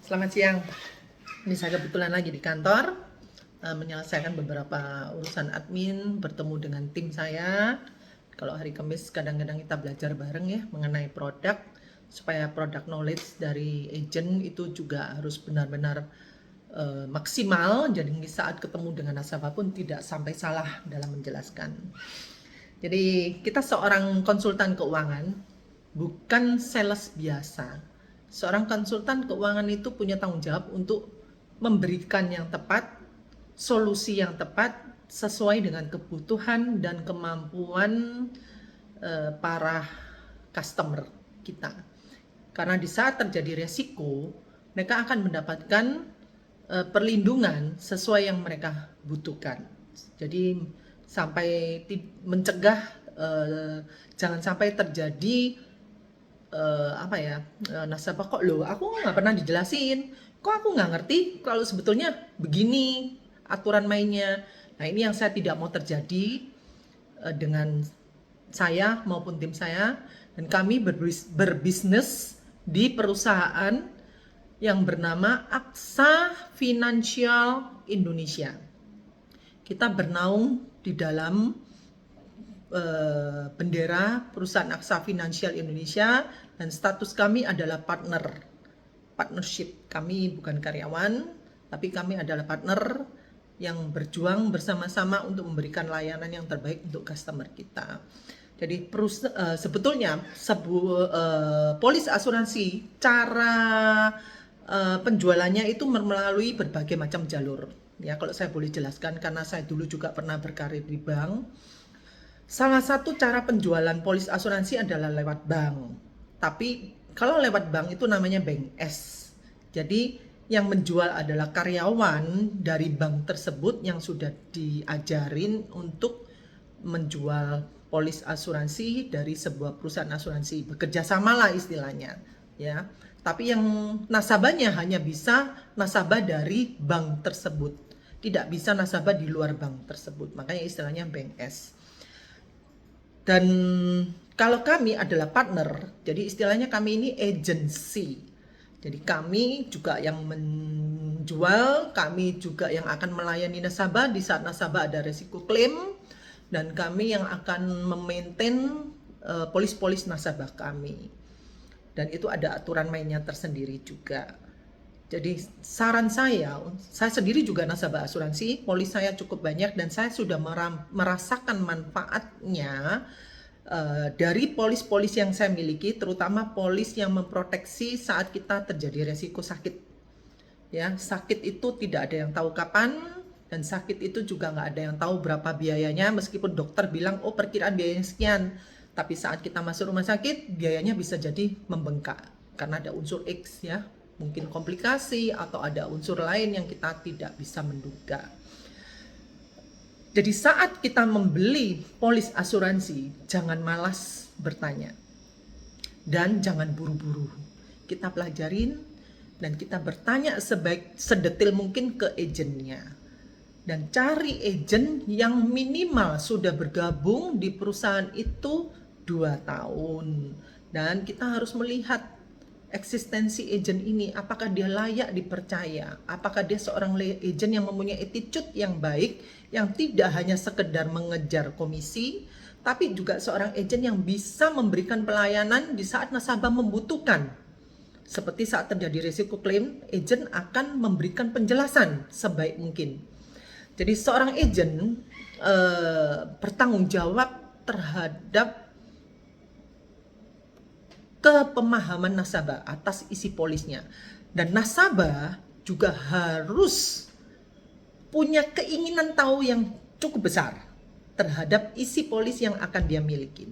Selamat siang. Ini saya kebetulan lagi di kantor, menyelesaikan beberapa urusan admin, bertemu dengan tim saya. Kalau hari Kamis kadang-kadang kita belajar bareng ya mengenai produk, supaya produk knowledge dari agent itu juga harus benar-benar maksimal. Jadi saat ketemu dengan nasabah pun tidak sampai salah dalam menjelaskan. Jadi kita seorang konsultan keuangan, bukan sales biasa. Seorang konsultan keuangan itu punya tanggung jawab untuk memberikan yang tepat, solusi yang tepat sesuai dengan kebutuhan dan kemampuan para customer kita. Karena di saat terjadi resiko, mereka akan mendapatkan perlindungan sesuai yang mereka butuhkan. Jadi sampai mencegah jangan sampai terjadi nasabah kok loh aku nggak pernah dijelasin, kok aku nggak ngerti kalau sebetulnya begini aturan mainnya. Nah, ini yang saya tidak mau terjadi dengan saya maupun tim saya, dan kami berbisnis di perusahaan yang bernama Aksa Financial Indonesia. Kita bernaung di dalam bendera perusahaan Aksa Financial Indonesia, dan status kami adalah partnership. Kami bukan karyawan, tapi kami adalah partner yang berjuang bersama-sama untuk memberikan layanan yang terbaik untuk customer kita. Jadi sebetulnya polis asuransi, cara penjualannya itu melalui berbagai macam jalur. Ya, kalau saya boleh jelaskan, karena saya dulu juga pernah berkarir di bank. Salah satu cara penjualan polis asuransi adalah lewat bank. Tapi kalau lewat bank itu namanya bank S. Jadi yang menjual adalah karyawan dari bank tersebut yang sudah diajarin untuk menjual polis asuransi dari sebuah perusahaan asuransi. Bekerja sama lah istilahnya, ya. Tapi yang nasabahnya hanya bisa nasabah dari bank tersebut. Tidak bisa nasabah di luar bank tersebut. Makanya istilahnya bank S. Dan kalau kami adalah partner, jadi istilahnya kami ini agency. Jadi kami juga yang menjual, kami juga yang akan melayani nasabah di saat nasabah ada resiko klaim, dan kami yang akan memaintain polis-polis nasabah kami. Dan itu ada aturan mainnya tersendiri juga. Jadi saran saya sendiri juga nasabah asuransi, polis saya cukup banyak dan saya sudah merasakan manfaatnya dari polis-polis yang saya miliki, terutama polis yang memproteksi saat kita terjadi resiko sakit. Ya, sakit itu tidak ada yang tahu kapan, dan sakit itu juga nggak ada yang tahu berapa biayanya, meskipun dokter bilang oh perkiraan biayanya sekian, tapi saat kita masuk rumah sakit biayanya bisa jadi membengkak karena ada unsur X, ya, mungkin komplikasi atau ada unsur lain yang kita tidak bisa menduga. Jadi saat kita membeli polis asuransi, jangan malas bertanya dan jangan buru-buru. Kita pelajarin dan kita bertanya sedetil mungkin ke agennya, dan cari agen yang minimal sudah bergabung di perusahaan itu 2 tahun. Dan kita harus melihat eksistensi agen ini, apakah dia layak dipercaya, apakah dia seorang agen yang mempunyai attitude yang baik, yang tidak hanya sekedar mengejar komisi, tapi juga seorang agen yang bisa memberikan pelayanan di saat nasabah membutuhkan. Seperti saat terjadi risiko klaim, agen akan memberikan penjelasan sebaik mungkin. Jadi seorang agen bertanggung jawab terhadap kepemahaman nasabah atas isi polisnya, dan nasabah juga harus punya keinginan tahu yang cukup besar terhadap isi polis yang akan dia miliki.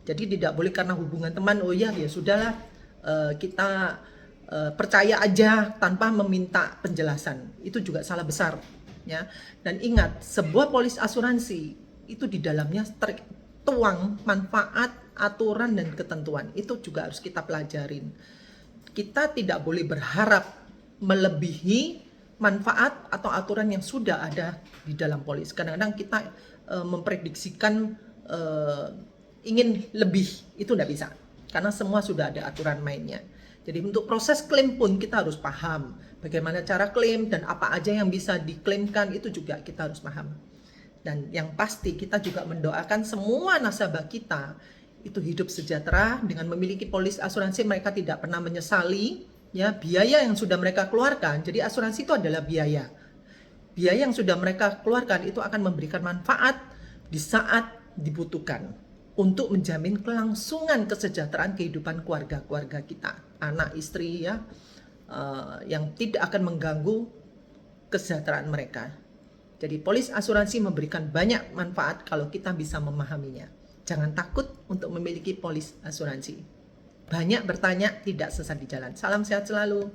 Jadi tidak boleh karena hubungan teman, oh ya sudahlah kita percaya aja tanpa meminta penjelasan. Itu juga salah besar, ya. Dan ingat, sebuah polis asuransi itu di dalamnya tertuang manfaat, aturan dan ketentuan. Itu juga harus kita pelajarin. Kita tidak boleh berharap melebihi manfaat atau aturan yang sudah ada di dalam polis. Kadang-kadang kita memprediksikan ingin lebih, itu tidak bisa, karena semua sudah ada aturan mainnya. Jadi untuk proses klaim pun kita harus paham bagaimana cara klaim dan apa aja yang bisa diklaimkan, itu juga kita harus paham. Dan yang pasti kita juga mendoakan semua nasabah kita itu hidup sejahtera dengan memiliki polis asuransi. Mereka tidak pernah menyesali ya biaya yang sudah mereka keluarkan. Jadi asuransi itu adalah biaya. Biaya yang sudah mereka keluarkan itu akan memberikan manfaat di saat dibutuhkan untuk menjamin kelangsungan kesejahteraan kehidupan keluarga-keluarga kita, anak, istri ya, yang tidak akan mengganggu kesejahteraan mereka. Jadi polis asuransi memberikan banyak manfaat kalau kita bisa memahaminya. Jangan takut untuk memiliki polis asuransi. Banyak bertanya, tidak sesat di jalan. Salam sehat selalu.